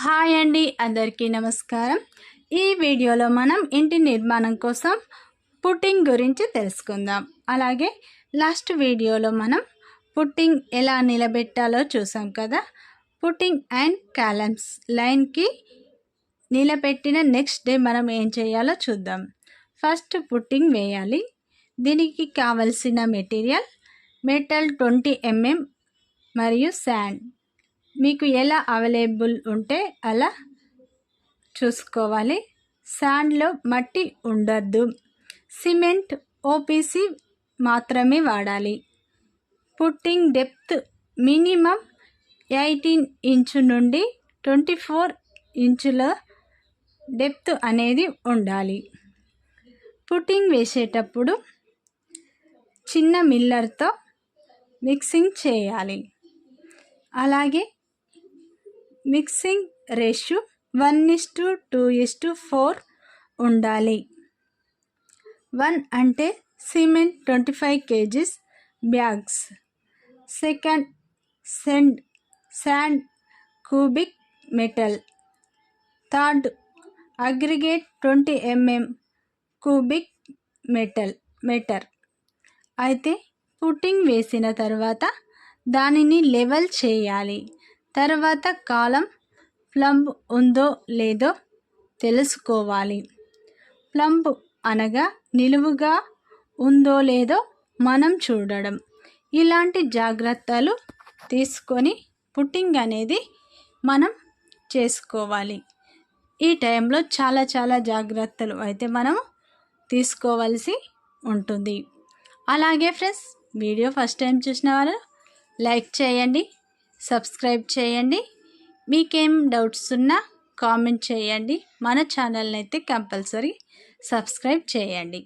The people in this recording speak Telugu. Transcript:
హాయ్ అండి, అందరికీ నమస్కారం. ఈ వీడియోలో మనం ఇంటి నిర్మాణం కోసం పుట్టింగ్ గురించి తెలుసుకుందాం. అలాగే లాస్ట్ వీడియోలో మనం పుట్టింగ్ ఎలా నిలబెట్టాలో చూసాం కదా. పుట్టింగ్ అండ్ కాలమ్స్ లైన్కి నిలబెట్టిన నెక్స్ట్ డే మనం ఏం చేయాలో చూద్దాం. ఫస్ట్ పుట్టింగ్ వేయాలి. దీనికి కావలసిన మెటీరియల్ మెటల్ 20 mm మరియు శాండ్. మీకు ఎలా అవైలబుల్ ఉంటే అలా చూసుకోవాలి. శాండ్లో మట్టి ఉండద్దు. సిమెంట్ ఓపీసీ మాత్రమే వాడాలి. పుట్టింగ్ డెప్త్ మినిమం 18 ఇంచు నుండి 24 ఇంచుల డెప్త్ అనేది ఉండాలి. పుట్టింగ్ వేసేటప్పుడు చిన్న మిల్లర్తో మిక్సింగ్ చేయాలి. అలాగే మిక్సింగ్ రేషియో 1:2:4 ఉండాలి. 1 అంటే cement 25 kgs bags, second sand cubic metal, third aggregate 20 mm cubic metre. అయితే పుట్టింగ్ వేసిన తర్వాత దానిని లెవెల్ చేయాలి. తర్వాత కాలం ప్లంబ్ ఉందో లేదో తెలుసుకోవాలి. ప్లంబ్ అనగా నిలువుగా ఉందో లేదో మనం చూడడం. ఇలాంటి జాగ్రత్తలు తీసుకొని పుట్టింగ్ అనేది మనం చేసుకోవాలి. ఈ టైంలో చాలా జాగ్రత్తలు అయితే మనం తీసుకోవాల్సి ఉంటుంది. అలాగే ఫ్రెండ్స్, వీడియో ఫస్ట్ టైం చూసిన వాళ్ళు లైక్ చేయండి, సబ్స్క్రైబ్ చేయండి. మీకేం డౌట్స్ ఉన్నా కామెంట్ చేయండి. మన ఛానల్ని అయితే కంపల్సరీ సబ్స్క్రైబ్ చేయండి.